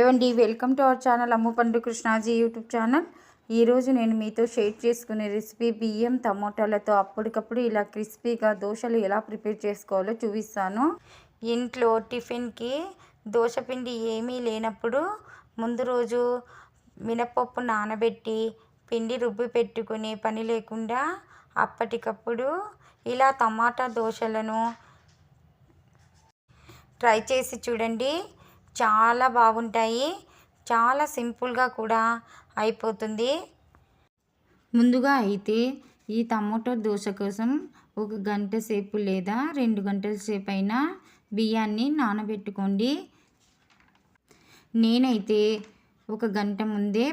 Hello అండి, welcome to our channel అమ్ము పండు Krishnaji YouTube channel. ఈరోజు నేను మీతో షేర్ చేసుకునే రెసిపీ బియ్యం టమోటాలతో అప్పటికప్పుడు ఇలా క్రిస్పీగా దోశలు ఎలా ప్రిపేర్ చేసుకోవాలో చూపిస్తాను. ఇంట్లో టిఫిన్కి దోశ పిండి ఏమీ లేనప్పుడు ముందు రోజు మినపప్పు నానబెట్టి పిండి రుబ్బి పెట్టుకునే పని లేకుండా అప్పటికప్పుడు ఇలా టమాటా దోశలను ట్రై చేసి చూడండి. చాలా బాగుంటాయి. చాలా సింపుల్గా కూడా అయిపోతుంది. ముందుగా అయితే ఈ టమాటో దోశ కోసం 1 గంట సేపు లేదా 2 గంటల సేపు అయినా బియ్యాన్ని నానబెట్టుకోండి. నేనైతే 1 గంట ముందే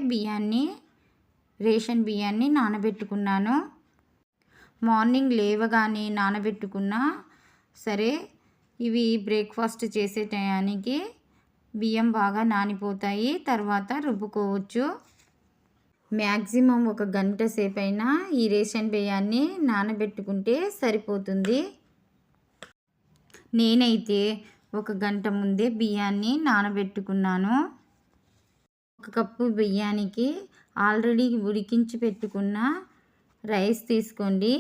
రేషన్ బియ్యాన్ని నానబెట్టుకున్నాను. మార్నింగ్ లేవగానే నానబెట్టుకున్నా సరే, ఇవి బ్రేక్ఫాస్ట్ చేసే టయానికి బియ్యం బాగా నానిపోతాయి. తర్వాత రుబ్బుకోవచ్చు. మ్యాక్సిమం 1 గంట సేపు అయినా ఈ రేషన్ బియ్యాన్ని నానబెట్టుకుంటే సరిపోతుంది. నేనైతే 1 గంట ముందే బియ్యాన్ని నానబెట్టుకున్నాను. 1 కప్పు బియ్యానికి ఆల్రెడీ ఉడికించి పెట్టుకున్న రైస్ తీసుకోండి.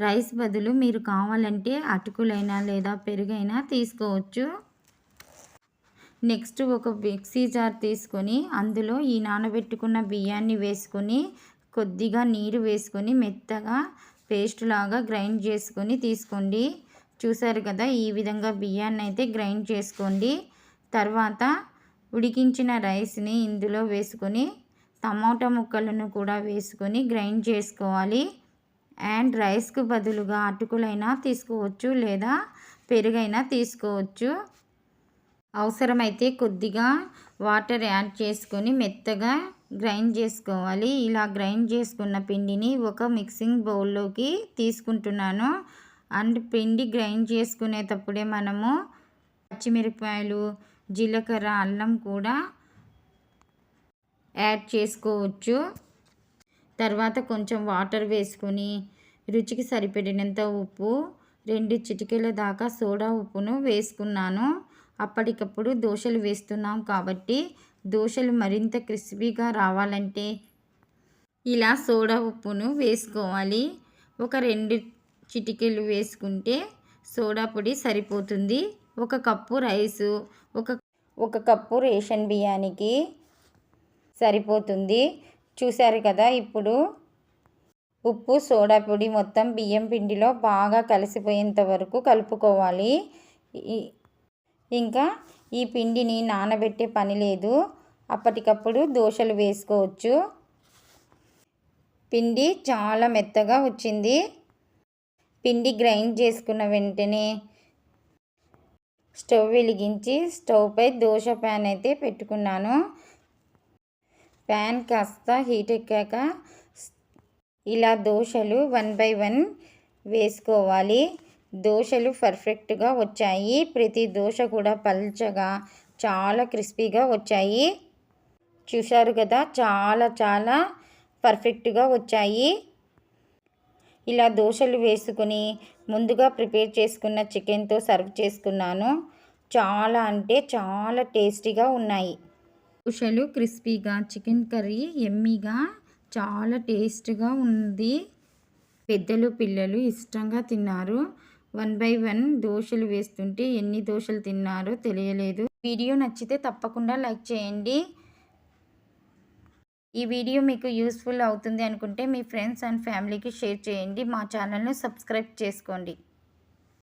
రైస్ బదులు మీరు కావాలంటే అటుకులైనా లేదా పెరుగైనా తీసుకోవచ్చు. నెక్స్ట్ ఒక మిక్సీ జార్ తీసుకొని అందులో ఈ నానబెట్టుకున్న బియ్యాన్ని వేసుకొని కొద్దిగా నీరు వేసుకొని మెత్తగా పేస్ట్ లాగా గ్రైండ్ చేసుకొని తీసుకోండి. చూసారు కదా, ఈ విధంగా బియ్యాన్ని అయితే గ్రైండ్ చేసుకోండి. తర్వాత ఉడికించిన రైస్ని ఇందులో వేసుకొని టమాటా ముక్కలను కూడా వేసుకొని గ్రైండ్ చేసుకోవాలి. అండ్ రైస్కు బదులుగా అటుకులైనా తీసుకోవచ్చు లేదా పెరుగైనా తీసుకోవచ్చు. అవసరమైతే కొద్దిగా వాటర్ యాడ్ చేసుకొని మెత్తగా గ్రైండ్ చేసుకోవాలి. ఇలా గ్రైండ్ చేసుకున్న పిండిని ఒక మిక్సింగ్ బౌల్లోకి తీసుకుంటున్నాను. అండ్ పిండి గ్రైండ్ చేసుకునేటప్పుడే మనము పచ్చిమిరపకాయలు, జీలకర్ర, అల్లం కూడా యాడ్ చేసుకోవచ్చు. తర్వాత కొంచెం వాటర్ వేసుకొని రుచికి సరిపడినంత ఉప్పు, 2 చిటికెల దాకా సోడా ఉప్పును వేసుకున్నాను. అప్పటికప్పుడు దోశలు వేస్తున్నాం కాబట్టి దోశలు మరింత క్రిస్పీగా రావాలంటే ఇలా సోడా ఉప్పును వేసుకోవాలి. ఒక 2 చిటికెలు వేసుకుంటే సోడా పొడి సరిపోతుంది. 1 కప్పు రైసు, ఒక కప్పు రేషన్ బియ్యానికి సరిపోతుంది. చూశారు కదా, ఇప్పుడు ఉప్పు, సోడా పొడి మొత్తం బియ్యం పిండిలో బాగా కలిసిపోయేంత వరకు కలుపుకోవాలి. ఇంకా ఈ పిండిని నానబెట్టే పని లేదు. అప్పటికప్పుడు దోశలు వేసుకోవచ్చు. పిండి చాలా మెత్తగా వచ్చింది. పిండి గ్రైండ్ చేసుకున్న వెంటనే స్టవ్ వెలిగించి స్టవ్పై దోశ ప్యాన్ అయితే పెట్టుకున్నాను. ప్యాన్ కాస్త హీట్ ఎక్కాక ఇలా దోశలు 1 బై 1 వేసుకోవాలి. దోశలు పర్ఫెక్ట్గా వచ్చాయి. ప్రతి దోశ కూడా పల్చగా చాలా క్రిస్పీగా వచ్చాయి. చూశారు కదా, చాలా చాలా పర్ఫెక్ట్గా వచ్చాయి. ఇలా దోశలు వేసుకొని ముందుగా ప్రిపేర్ చేసుకున్న చికెన్తో సర్వ్ చేసుకున్నాను. చాలా అంటే చాలా టేస్టీగా ఉన్నాయి. దోశలు క్రిస్పీగా, చికెన్ కర్రీ యమ్మీగా చాలా టేస్ట్గా ఉంది. పెద్దలు పిల్లలు ఇష్టంగా తిన్నారు. 1 బై 1 దోశలు వేస్తుంటే ఎన్ని దోశలు తిన్నారో తెలియలేదు. వీడియో నచ్చితే తప్పకుండా లైక్ చేయండి. ఈ వీడియో మీకు యూస్ఫుల్ అవుతుంది అనుకుంటే మీ ఫ్రెండ్స్ అండ్ ఫ్యామిలీకి షేర్ చేయండి. మా ఛానల్ను సబ్స్క్రైబ్ చేసుకోండి.